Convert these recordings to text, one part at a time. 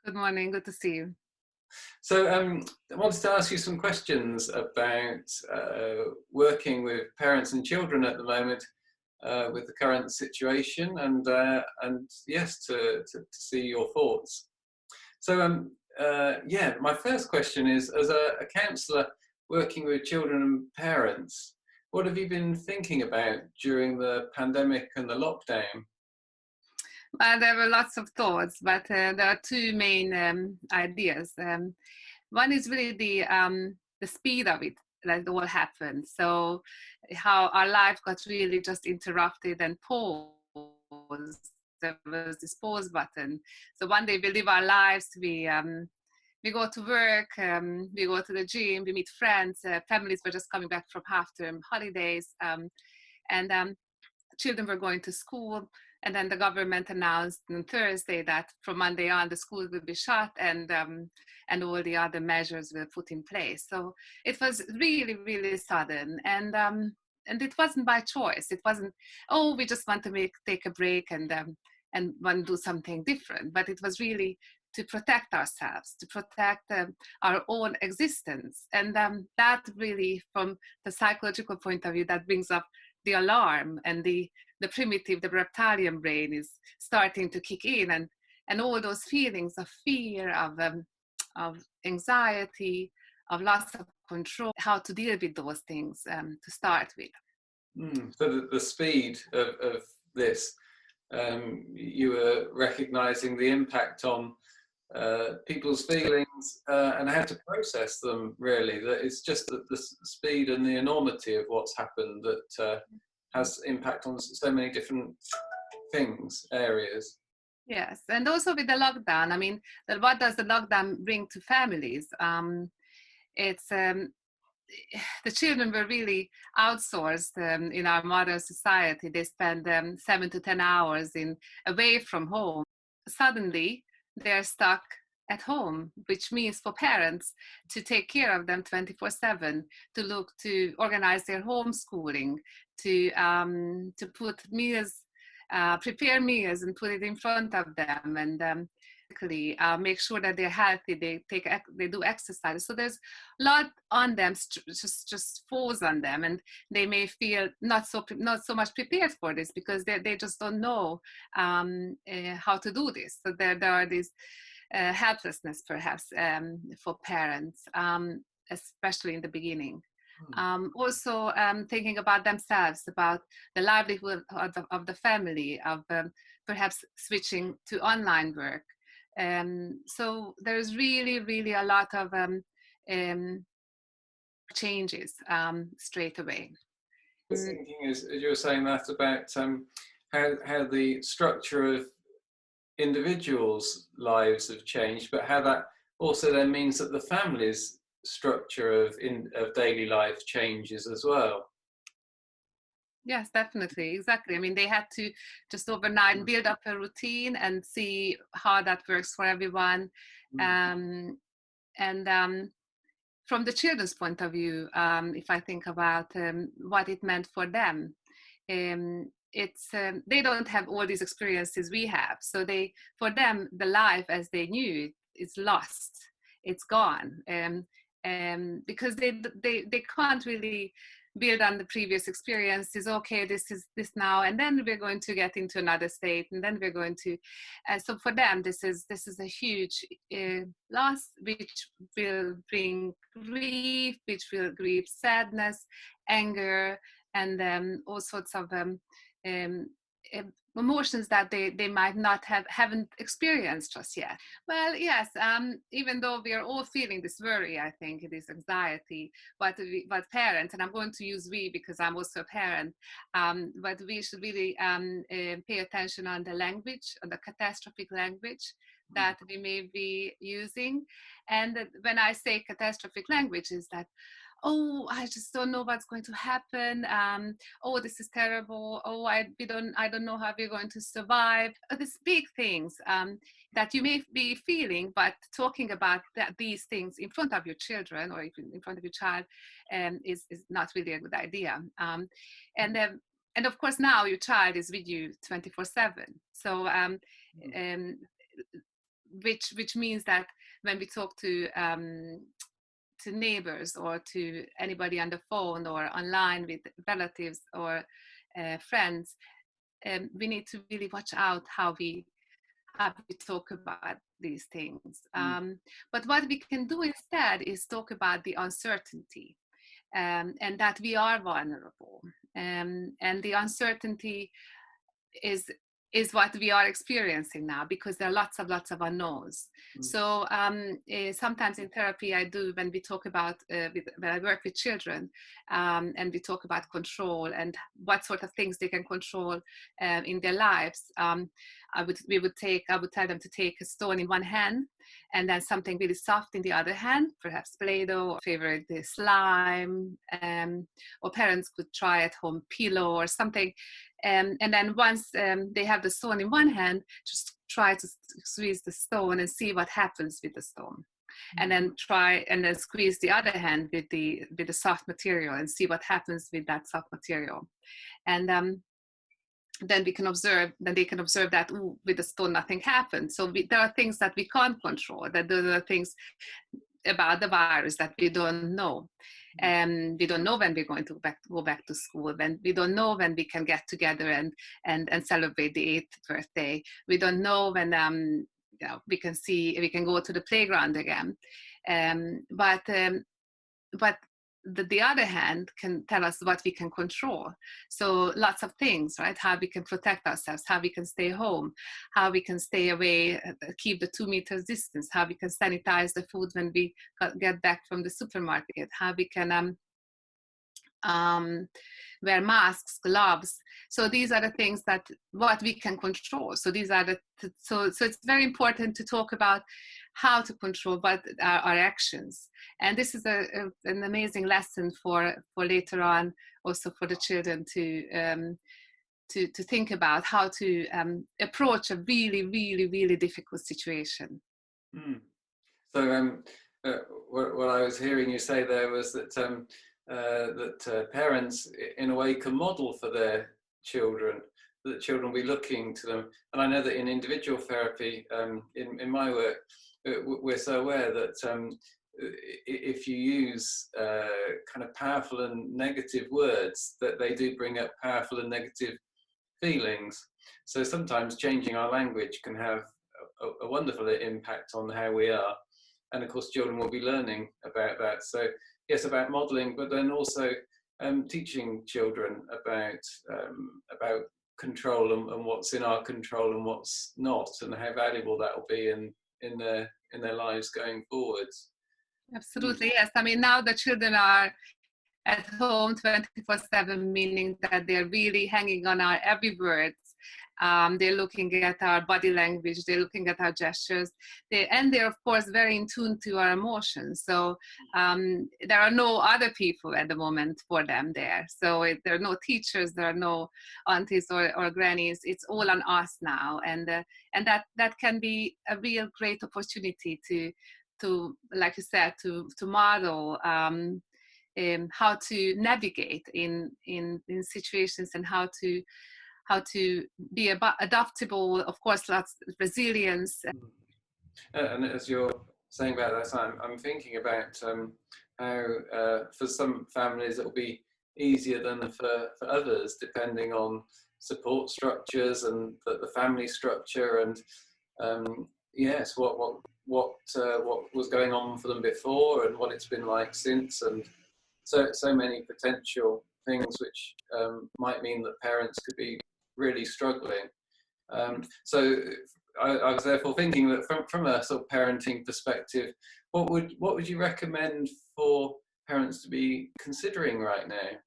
Good morning. Good to see you. So I wanted to ask you some questions about working with parents and children at the moment with the current situation, and yes, to see your thoughts. So yeah, my first question is, as a counsellor working with children and parents, what have you been thinking about during the pandemic and the lockdown? There were lots of thoughts, but there are two main ideas. One is really the speed of it, that it all happened. So how our life got really just interrupted and paused. There was this pause button. So one day we live our lives, we go to work, we go to the gym, we meet friends, families were just coming back from half-term holidays, and children were going to school. And then the government announced on Thursday that from Monday on the schools will be shut, and all the other measures were put in place. So it was really, really sudden, and it wasn't by choice. It wasn't, oh, we just want to take a break and want to do something different. But it was really to protect ourselves, to protect our own existence, and that really, from the psychological point of view, that brings up the alarm, and the primitive, the reptilian brain is starting to kick in, and all those feelings of fear, of anxiety, of loss of control, how to deal with those things to start with. So the speed of this, you were recognising the impact on people's feelings and how to process them, really. That it's just the speed and the enormity of what's happened that has impact on so many different things, areas. Yes, and also with the lockdown, I mean, what does the lockdown bring to families? It's the children were really outsourced in our modern society. They spend 7 to 10 hours away from home. Suddenly, they're stuck at home, which means for parents to take care of them 24/7, to organize their homeschooling, to put meals, prepare meals and put it in front of them, and make sure that they're healthy. They do exercise. So there's a lot on them, just falls on them, and they may feel not so much prepared for this because they just don't know how to do this. So there are these helplessness perhaps for parents, especially in the beginning. Also thinking about themselves, about the livelihood of the family, of perhaps switching to online work. So there's really, really a lot of changes straight away. I was thinking, as you were saying that, about how the structure of individuals' lives have changed, but how that also then means that the family's structure of daily life changes as well. Yes, definitely, exactly. I mean, they had to just overnight build up a routine and see how that works for everyone. And from the children's point of view, if I think about what it meant for them, it's they don't have all these experiences we have. So for them, the life as they knew it is lost. It's gone, because they can't really build on the previous experiences. Okay, this is this now, and then we're going to get into another state, and then we're going to. So for them, this is a huge loss, which will bring grief, sadness, anger, and all sorts of emotions that they might not haven't experienced just yet. Well, yes, even though we are all feeling this worry, I think, this anxiety, but parents, and I'm going to use we because I'm also a parent, but we should really pay attention on the language, on the catastrophic language that we may be using. And when I say catastrophic language, is that, oh, I just don't know what's going to happen. Oh, this is terrible. Oh, I don't know how we're going to survive. These big things that you may be feeling, but talking about these things in front of your children or even in front of your child is not really a good idea. And of course, now your child is with you 24/7. So which means that when we talk to neighbors or to anybody on the phone or online with relatives or friends, we need to really watch out how we talk about these things. But what we can do instead is talk about the uncertainty, and that we are vulnerable, and the uncertainty is what we are experiencing now, because there are lots of unknowns. So sometimes in therapy I do, when we talk about when I work with children, and we talk about control and what sort of things they can control in their lives, I would tell them to take a stone in one hand and then something really soft in the other hand, perhaps Play-Doh, or favorite the slime, or parents could try at home pillow or something. And then once they have the stone in one hand, just try to squeeze the stone and see what happens with the stone. And then squeeze the other hand with the soft material and see what happens with that soft material. And then they can observe that with the stone nothing happened. So there are things that we can't control, that there are things about the virus that we don't know. We don't know when we're going to go back to school. We don't know when we can get together and celebrate the 8th birthday. We don't know when we can go to the playground again. But the other hand can tell us what we can control. So lots of things, right? How we can protect ourselves, how we can stay home, how we can stay away, keep the 2 meters distance, how we can sanitize the food when we get back from the supermarket, how we can wear masks, gloves. So these are the things that what we can control. So these are so it's very important to talk about how to control what our actions. And this is an amazing lesson for later on, also for the children to think about how to approach a really, really, really difficult situation. So what I was hearing you say there was that parents in a way can model for their children, that children will be looking to them. And I know that in individual therapy, in my work, we're so aware that if you use kind of powerful and negative words, that they do bring up powerful and negative feelings. So sometimes changing our language can have a wonderful impact on how we are. And of course, children will be learning about that. So yes, about modelling, but then also teaching children about control and what's in our control and what's not, and how valuable that will be in their lives going forwards. Absolutely, yes. I mean, now the children are at home 24/7, meaning that they're really hanging on our every word. They're looking at our body language, they're looking at our gestures, they're of course very in tune to our emotions. So there are no other people at the moment for them there. So there are no teachers, there are no aunties or grannies. It's all on us now, and that can be a real great opportunity to like you said, to model how to navigate in situations, and how to be adaptable, of course, lots of resilience. And as you're saying about that, I'm thinking about how for some families it will be easier than for others, depending on support structures and the family structure, and yes, what was going on for them before and what it's been like since, and so many potential things which might mean that parents could be really struggling. So I was therefore thinking that from a sort of parenting perspective, what would you recommend for parents to be considering right now?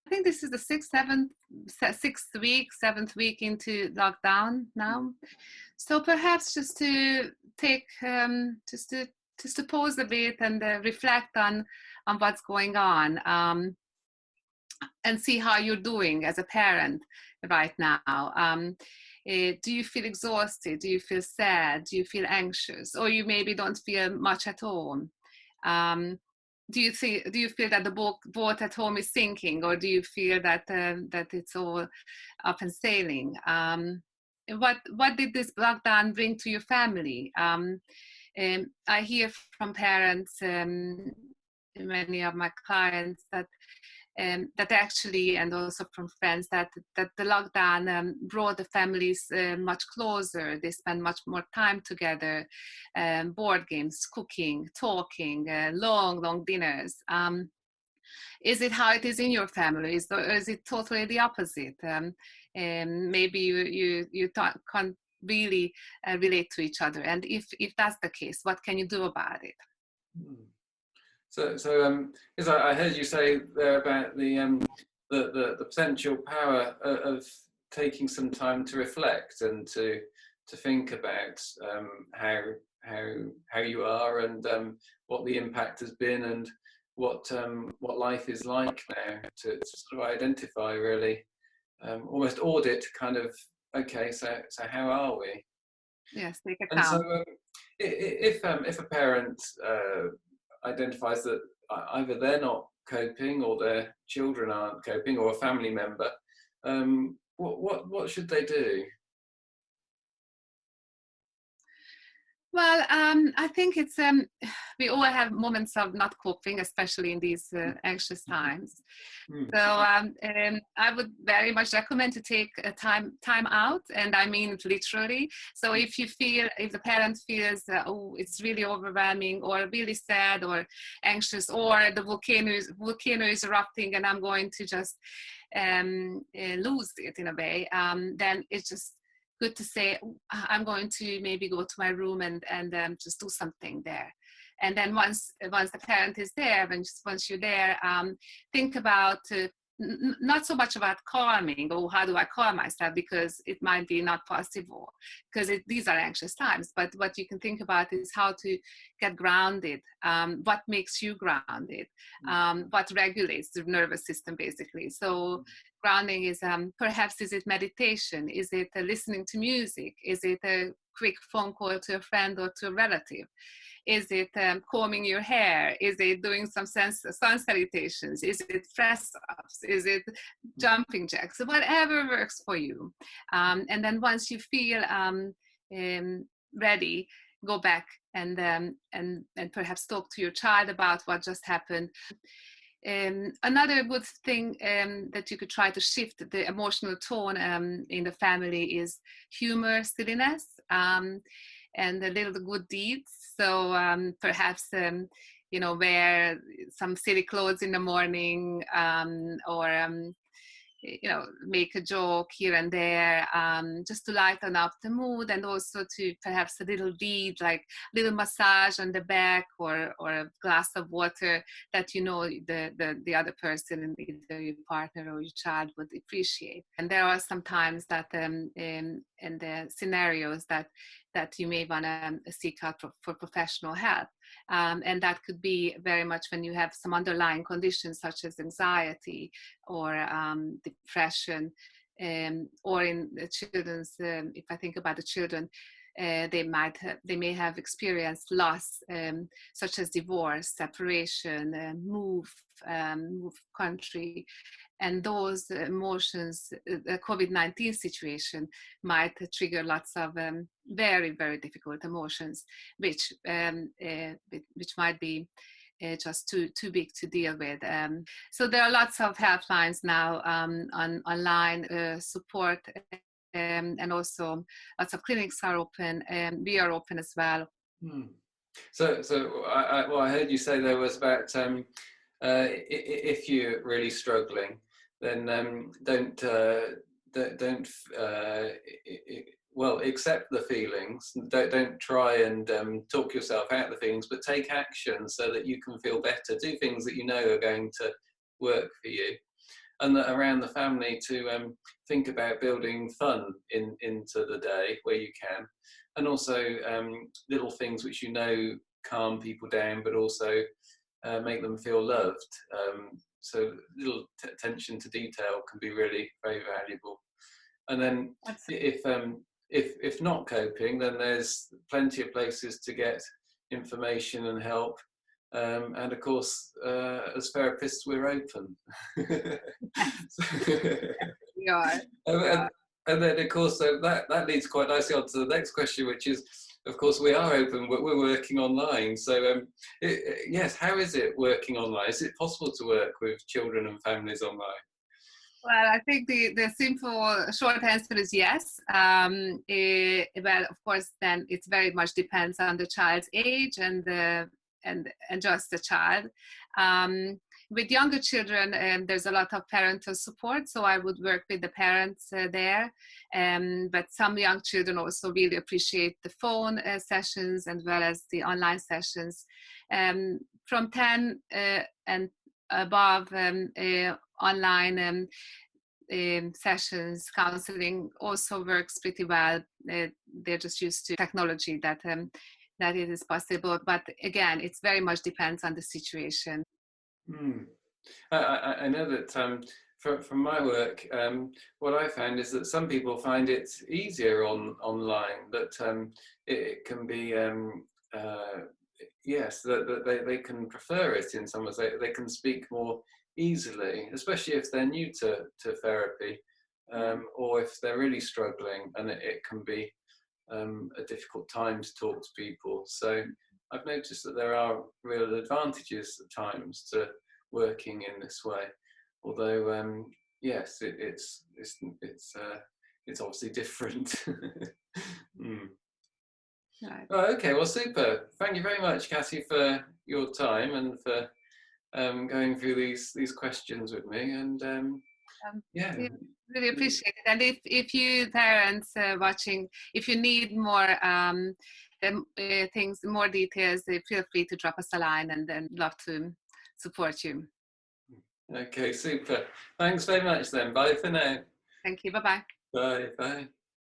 I think this is the seventh week into lockdown now. So perhaps just to take just to pause a bit and reflect on what's going on, and see how you're doing as a parent right now. Do you feel exhausted? Do you feel sad? Do you feel anxious? Or you maybe don't feel much at all? Do you feel that the boat at home is sinking, or do you feel that it's all up and sailing? what did this lockdown bring to your family? I hear from parents, many of my clients, that actually, and also from friends, that the lockdown brought the families much closer. They spend much more time together, board games, cooking, talking, long dinners. Is it how it is in your family? Is it totally the opposite? Maybe you can't really relate to each other. And if that's the case, what can you do about it? So because I heard you say there about the potential power of taking some time to reflect and to think about how you are, and what the impact has been, and what life is like now, to sort of identify, really, almost audit, kind of, okay, so how are we? Yes, take account. And so if a parent identifies that either they're not coping, or their children aren't coping, or a family member, what should they do? Well, I think it's we all have moments of not coping, especially in these anxious times. So I would very much recommend to take a time out, and I mean it literally. So if the parent feels, oh, it's really overwhelming, or really sad, or anxious, or the volcano is erupting, and I'm going to just lose it in a way, then it's just good to say, I'm going to maybe go to my room and just do something there. And then once the parent is there, once you're there, think about not so much about calming, or how do I calm myself, because it might be not possible, because these are anxious times. But what you can think about is how to get grounded. What makes you grounded? What regulates the nervous system, basically. So grounding is perhaps, is it meditation? Is it listening to music? Is it a quick phone call to a friend or to a relative? Is it combing your hair? Is it doing some sun salutations? Is it press ups? Is it jumping jacks? So whatever works for you. And then once you feel ready, go back and perhaps talk to your child about what just happened. Another good thing that you could try to shift the emotional tone in the family is humor, silliness, and a little good deeds. So perhaps wear some silly clothes in the morning, or make a joke here and there, just to lighten up the mood, and also to perhaps a little deed, like a little massage on the back, or a glass of water that the other person, either your partner or your child, would appreciate. And there are some times that in the scenarios that you may want to seek out for professional help. And that could be very much when you have some underlying conditions such as anxiety, or depression, or in the children's, if I think about the children, they may have experienced loss, such as divorce, separation, move country. And those emotions, the COVID-19 situation might trigger lots of very, very difficult emotions, which might be just too big to deal with. So there are lots of helplines now online, support, and also lots of clinics are open, and we are open as well. So I heard you say there was about if you're really struggling, then don't accept the feelings. Don't try and talk yourself out of the feelings, but take action so that you can feel better. Do things that you know are going to work for you. And that around the family, to think about building fun into the day where you can, and also little things which calm people down, but also make them feel loved. So little attention to detail can be really very valuable. And then if not coping, then there's plenty of places to get information and help. And of course, as therapists, we're open. We are. And then, of course, so that leads quite nicely on to the next question, which is, of course, we are open, but we're working online. So, yes, how is it working online? Is it possible to work with children and families online? Well, I think the simple short answer is yes. Well, of course, then it very much depends on the child's age and just the child. With younger children, there's a lot of parental support, so I would work with the parents there. But some young children also really appreciate the phone sessions as well as the online sessions. From 10 and above, online sessions, counseling also works pretty well. They're just used to technology that it is possible. But again, it very much depends on the situation. Hmm. I know that from my work, what I found is that some people find it easier online, that it can be, yes, that they can prefer it in some ways. They can speak more easily, especially if they're new to therapy, or if they're really struggling, and it can be a difficult time to talk to people. So I've noticed that there are real advantages at times to working in this way. Although, yes, it's obviously different. Mm. Right. Oh, okay, well, super. Thank you very much, Kati, for your time and for going through these questions with me. And yeah. We really appreciate it. And if you parents watching, if you need more things, more details, feel free to drop us a line, and then love to support you. Okay, super. Thanks very much then. Bye for now. Thank you. Bye-bye. Bye. Bye.